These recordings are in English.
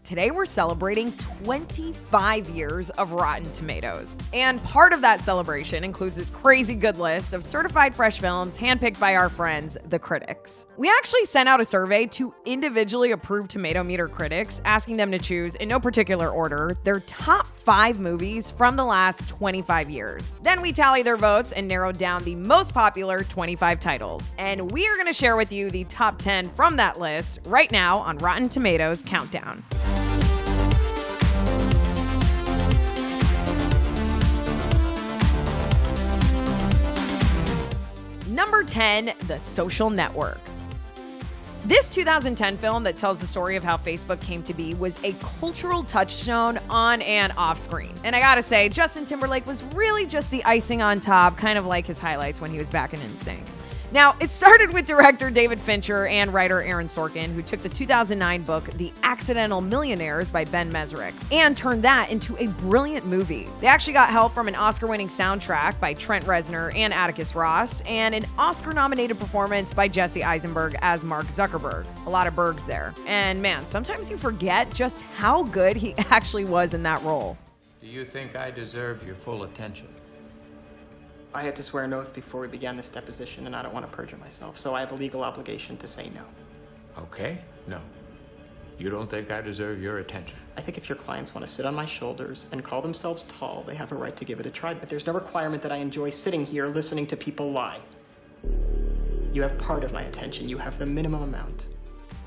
today we're celebrating 25 years of Rotten Tomatoes. And part of that celebration includes this crazy good list of certified fresh films handpicked by our friends, the Critics. We actually sent out a survey to individually approved Tomato Meter critics, asking them to choose, in no particular order, their top 5 movies from the last 25 years. Then we tallied their votes and narrowed down the most popular 25 titles. And we are going to share with you the top 10 from that list right now on Rotten Tomatoes Countdown. Number 10, The Social Network. This 2010 film that tells the story of how Facebook came to be was a cultural touchstone on and off screen. And I gotta say, Justin Timberlake was really just the icing on top, kind of like his highlights when he was back in NSYNC. Now, it started with director David Fincher and writer Aaron Sorkin, who took the 2009 book The Accidental Millionaires by Ben Mesrick and turned that into a brilliant movie. They actually got help from an Oscar-winning soundtrack by Trent Reznor and Atticus Ross, and an Oscar-nominated performance by Jesse Eisenberg as Mark Zuckerberg. A lot of Bergs there. And man, sometimes you forget just how good he actually was in that role. Do you think I deserve your full attention? I had to swear an oath before we began this deposition, and I don't want to perjure myself, so I have a legal obligation to say no. Okay, no. You don't think I deserve your attention? I think if your clients want to sit on my shoulders and call themselves tall, they have a right to give it a try, but there's no requirement that I enjoy sitting here listening to people lie. You have part of my attention. You have the minimum amount.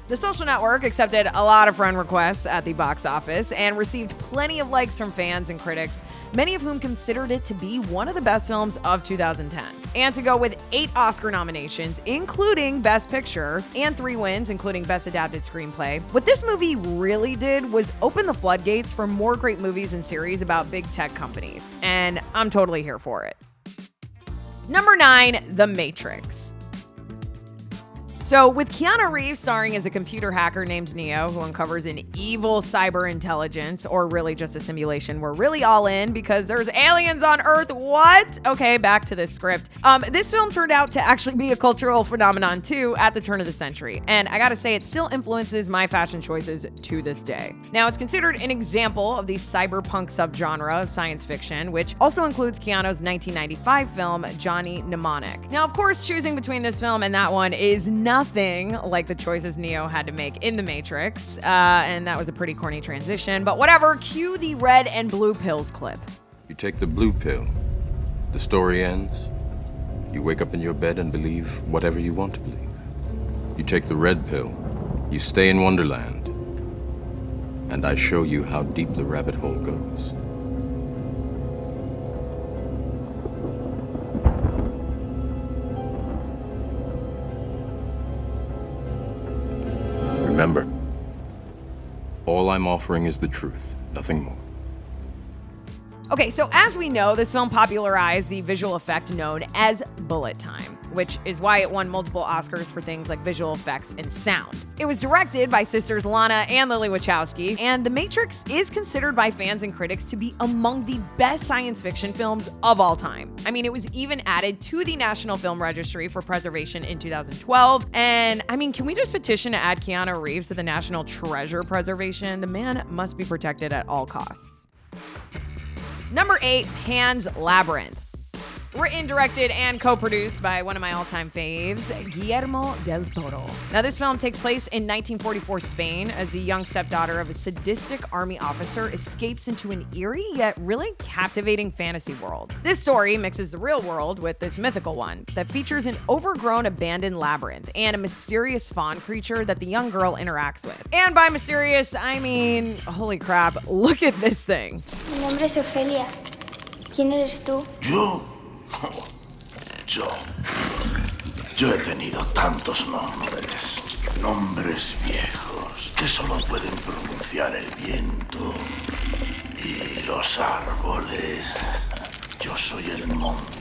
The Social Network accepted a lot of friend requests at the box office and received plenty of likes from fans and critics, many of whom considered it to be one of the best films of 2010. And to go with 8 Oscar nominations, including Best Picture, and 3 wins, including Best Adapted Screenplay, what this movie really did was open the floodgates for more great movies and series about big tech companies. And I'm totally here for it. Number 9, The Matrix. So, with Keanu Reeves starring as a computer hacker named Neo who uncovers an evil cyber intelligence, or really just a simulation, we're really all in because there's aliens on Earth. What? Okay, back to this script. This film turned out to actually be a cultural phenomenon too at the turn of the century. And I gotta say, it still influences my fashion choices to this day. Now, it's considered an example of the cyberpunk subgenre of science fiction, which also includes Keanu's 1995 film, Johnny Mnemonic. Now, of course, choosing between this film and that one is nothing like the choices Neo had to make in The Matrix, and that was a pretty corny transition, but whatever. Cue the red and blue pills clip. You take the blue pill, the story ends. You wake up in your bed and believe whatever you want to believe. You take the red pill, you stay in Wonderland, and I show you how deep the rabbit hole goes. Remember, all I'm offering is the truth, nothing more. Okay, so as we know, this film popularized the visual effect known as bullet time, which is why it won multiple Oscars for things like visual effects and sound. It was directed by sisters Lana and Lily Wachowski, and The Matrix is considered by fans and critics to be among the best science fiction films of all time. I mean, it was even added to the National Film Registry for preservation in 2012, and I mean, can we just petition to add Keanu Reeves to the National Treasure Preservation? The man must be protected at all costs. Number 8, Pan's Labyrinth. Written, directed, and co-produced by one of my all-time faves, Guillermo del Toro. Now, this film takes place in 1944 Spain as the young stepdaughter of a sadistic army officer escapes into an eerie yet really captivating fantasy world. This story mixes the real world with this mythical one that features an overgrown abandoned labyrinth and a mysterious fawn creature that the young girl interacts with. And by mysterious, I mean, holy crap, look at this thing. Mi nombre es Ofelia. ¿Quién eres tú? Yo he tenido tantos nombres viejos que solo pueden pronunciar el viento y los árboles. Yo soy el monte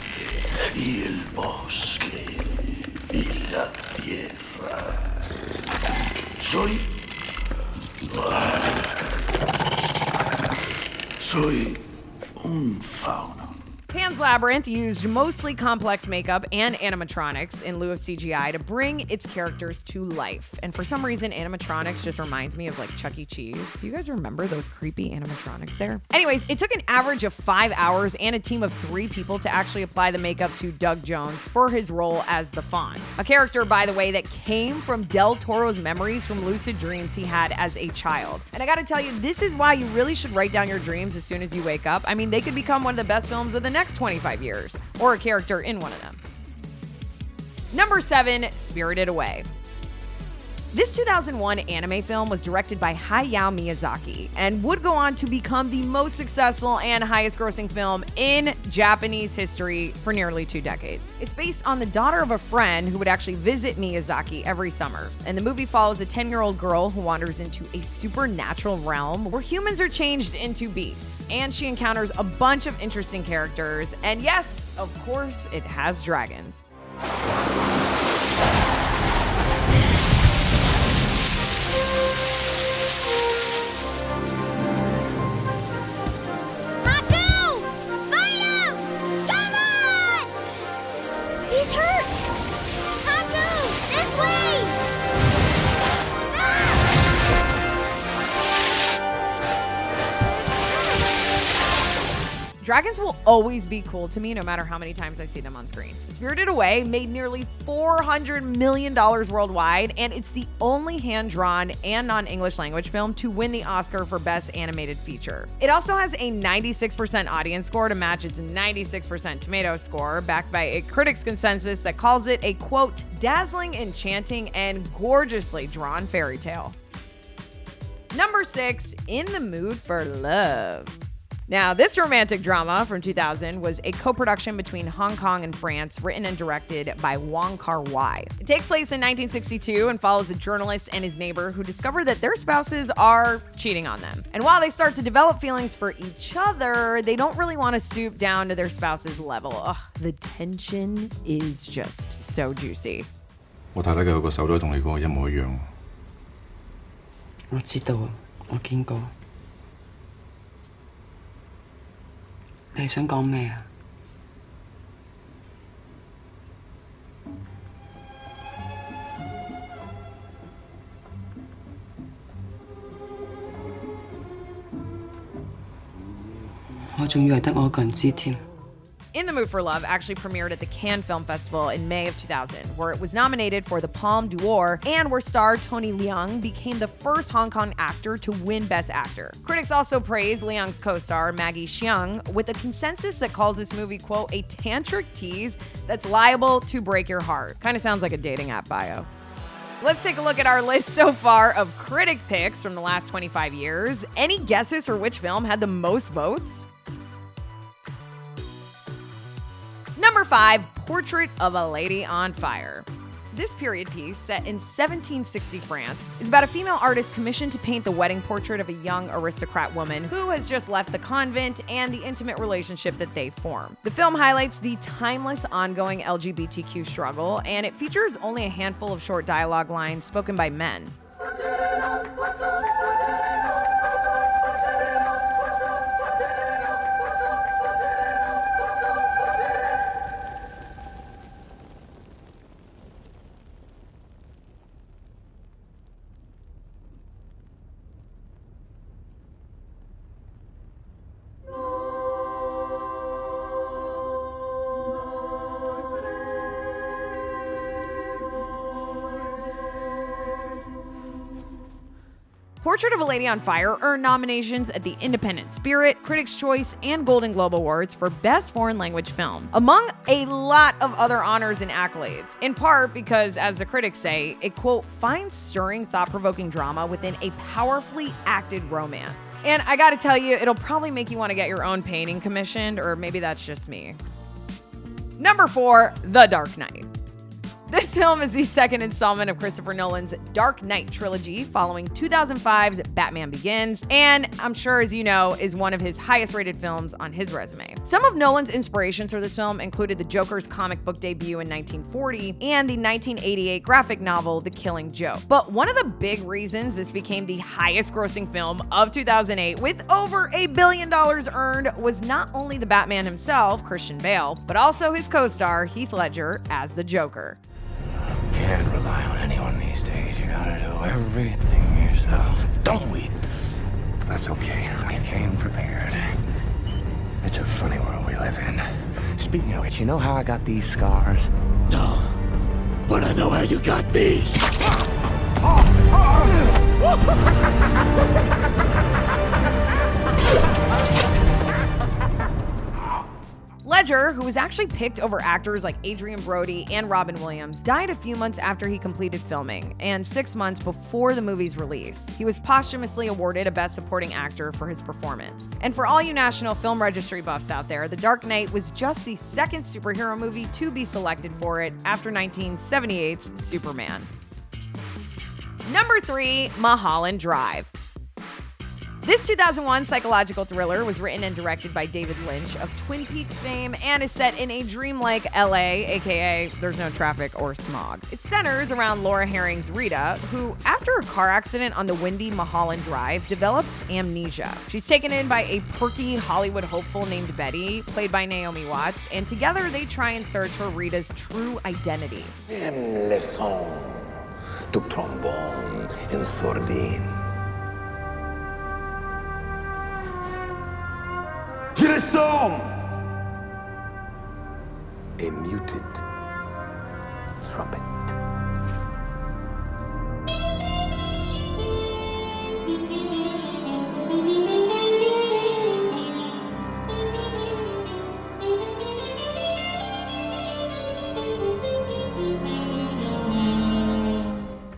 y el bosque y la tierra. Soy un fauno. Pan's Labyrinth used mostly complex makeup and animatronics in lieu of CGI to bring its characters to life. And for some reason, animatronics just reminds me of like Chuck E. Cheese. Do you guys remember those creepy animatronics there? Anyways, it took an average of 5 hours and a team of 3 people to actually apply the makeup to Doug Jones for his role as the Fawn. A character, by the way, that came from Del Toro's memories from lucid dreams he had as a child. And I gotta tell you, this is why you really should write down your dreams as soon as you wake up. I mean, they could become one of the best films of the next 25 years, or a character in one of them. Number 7, Spirited Away. This 2001 anime film was directed by Hayao Miyazaki and would go on to become the most successful and highest grossing film in Japanese history for nearly 2 decades. It's based on the daughter of a friend who would actually visit Miyazaki every summer. And the movie follows a 10-year-old girl who wanders into a supernatural realm where humans are changed into beasts. And she encounters a bunch of interesting characters. And yes, of course, it has dragons. Dragons will always be cool to me no matter how many times I see them on screen. Spirited Away made nearly $400 million worldwide, and it's the only hand-drawn and non-English language film to win the Oscar for Best Animated Feature. It also has a 96% audience score to match its 96% Tomatoes score, backed by a critics' consensus that calls it a, quote, dazzling, enchanting, and gorgeously drawn fairy tale. Number 6, In the Mood for Love. Now, this romantic drama from 2000 was a co-production between Hong Kong and France, written and directed by Wong Kar-wai. It takes place in 1962 and follows a journalist and his neighbor who discover that their spouses are cheating on them. And while they start to develop feelings for each other, they don't really want to stoop down to their spouse's level. Ugh, the tension is just so juicy. 我睇得嘅個手都同你嗰個一模一樣。我知道，我見過。你想講咩啊？我仲以為得我一個人知添。In the Mood for Love actually premiered at the Cannes Film Festival in May of 2000, where it was nominated for the Palme d'Or and where star Tony Leung became the first Hong Kong actor to win Best Actor. Critics also praised Leung's co-star Maggie Cheung with a consensus that calls this movie, quote, a tantric tease that's liable to break your heart. Kind of sounds like a dating app bio. Let's take a look at our list so far of critic picks from the last 25 years. Any guesses for which film had the most votes? Number 5, Portrait of a Lady on Fire. This period piece, set in 1760 France, is about a female artist commissioned to paint the wedding portrait of a young aristocrat woman who has just left the convent and the intimate relationship that they form. The film highlights the timeless ongoing LGBTQ struggle, and it features only a handful of short dialogue lines spoken by men. Portrait of a Lady on Fire earned nominations at the Independent Spirit, Critics' Choice, and Golden Globe Awards for Best Foreign Language Film, among a lot of other honors and accolades, in part because, as the critics say, it, quote, finds stirring, thought-provoking drama within a powerfully acted romance. And I gotta tell you, it'll probably make you want to get your own painting commissioned, or maybe that's just me. Number 4, The Dark Knight. This film is the second installment of Christopher Nolan's Dark Knight trilogy, following 2005's Batman Begins, and I'm sure, as you know, is one of his highest-rated films on his resume. Some of Nolan's inspirations for this film included the Joker's comic book debut in 1940 and the 1988 graphic novel The Killing Joke. But one of the big reasons this became the highest-grossing film of 2008, with over $1 billion earned, was not only the Batman himself, Christian Bale, but also his co-star, Heath Ledger, as the Joker. Can't rely on anyone these days. You gotta do everything yourself. Don't we? That's okay. I came prepared. It's a funny world we live in. Speaking of which, you know how I got these scars? No, but I know how you got these. Ledger, who was actually picked over actors like Adrian Brody and Robin Williams, died a few months after he completed filming, and 6 months before the movie's release. He was posthumously awarded a Best Supporting Actor for his performance. And for all you National Film Registry buffs out there, The Dark Knight was just the second superhero movie to be selected for it after 1978's Superman. Number 3, Mulholland Drive. This 2001 psychological thriller was written and directed by David Lynch of Twin Peaks fame and is set in a dreamlike LA, aka there's no traffic or smog. It centers around Laura Herring's Rita, who, after a car accident on the windy Mulholland Drive, develops amnesia. She's taken in by a perky Hollywood hopeful named Betty, played by Naomi Watts, and together they try and search for Rita's true identity. J'aime le son du trombone en sourdine. J'ai le son! A muted trumpet.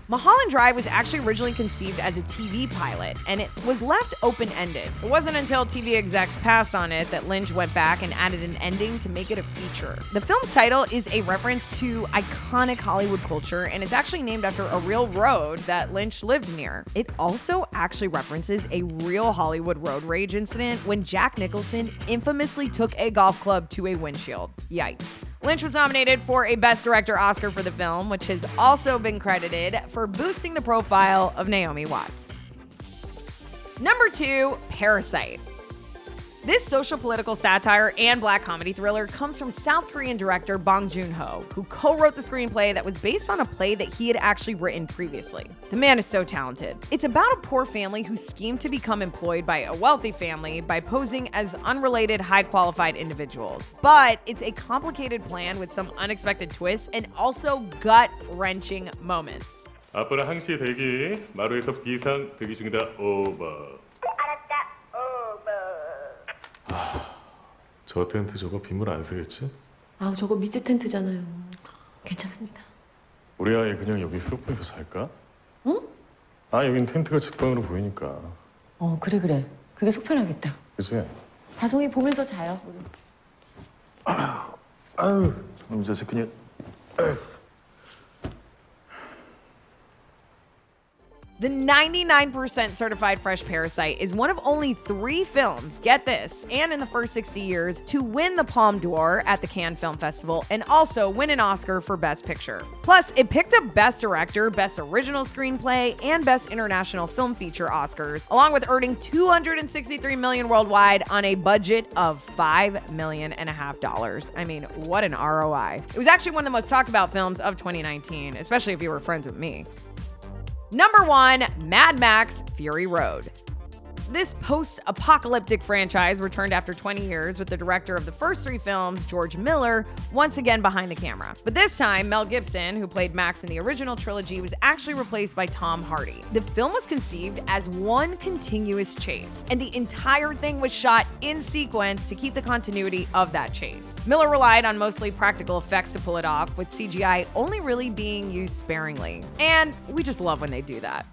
Mulholland Drive was actually originally conceived as a TV pilot, and it was left open-ended. It wasn't until TV execs passed on it that Lynch went back and added an ending to make it a feature. The film's title is a reference to iconic Hollywood culture, and it's actually named after a real road that Lynch lived near. It also actually references a real Hollywood road rage incident when Jack Nicholson infamously took a golf club to a windshield. Yikes. Lynch was nominated for a Best Director Oscar for the film, which has also been credited for boosting the profile of Naomi Watts. Number 2, Parasite. This social-political satire and black comedy thriller comes from South Korean director Bong Joon-ho, who co-wrote the screenplay that was based on a play that he had actually written previously. The man is so talented. It's about a poor family who scheme to become employed by a wealthy family by posing as unrelated, high-qualified individuals. But it's a complicated plan with some unexpected twists and also gut-wrenching moments. 앞으로 항시 대기. 마루에서 비상 대기 중이다. 오버. 저 텐트 저거 빗물 안 쓰겠지? 아, 저거 미즈 텐트잖아요. 괜찮습니다. 우리 아이 그냥 여기 소파에서 잘까? 응? 아, 여긴 텐트가 직방으로 보이니까. 그래. 그게 속 편하겠다. 그치? 다송이 보면서 자요. 아유, 저놈 자식 그냥... 아유. The 99% certified fresh Parasite is one of only 3 films, get this, and in the first 60 years, to win the Palme d'Or at the Cannes Film Festival and also win an Oscar for Best Picture. Plus, it picked up Best Director, Best Original Screenplay, and Best International Film Feature Oscars, along with earning $263 million worldwide on a budget of $5.5 million. I mean, what an ROI. It was actually one of the most talked about films of 2019, especially if you were friends with me. Number 1, Mad Max Fury Road. This post-apocalyptic franchise returned after 20 years with the director of the first 3 films, George Miller, once again behind the camera. But this time, Mel Gibson, who played Max in the original trilogy, was actually replaced by Tom Hardy. The film was conceived as one continuous chase, and the entire thing was shot in sequence to keep the continuity of that chase. Miller relied on mostly practical effects to pull it off, with CGI only really being used sparingly. And we just love when they do that.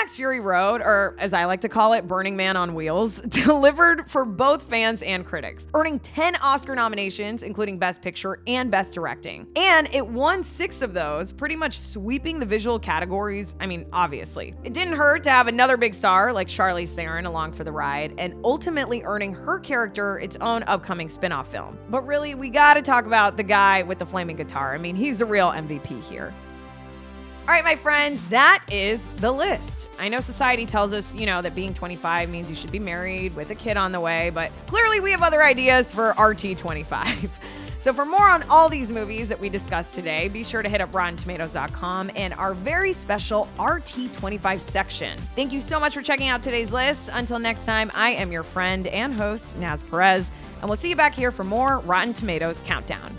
Max Fury Road, or as I like to call it, Burning Man on Wheels, delivered for both fans and critics, earning 10 Oscar nominations, including Best Picture and Best Directing. And it won 6 of those, pretty much sweeping the visual categories. I mean, obviously. It didn't hurt to have another big star like Charlize Theron along for the ride, and ultimately earning her character its own upcoming spin-off film. But really, we gotta talk about the guy with the flaming guitar. I mean, he's the real MVP here. All right, my friends, that is the list. I know society tells us, that being 25 means you should be married with a kid on the way, but clearly we have other ideas for RT25. So for more on all these movies that we discussed today, be sure to hit up RottenTomatoes.com and our very special RT25 section. Thank you so much for checking out today's list. Until next time, I am your friend and host, Naz Perez, and we'll see you back here for more Rotten Tomatoes Countdown.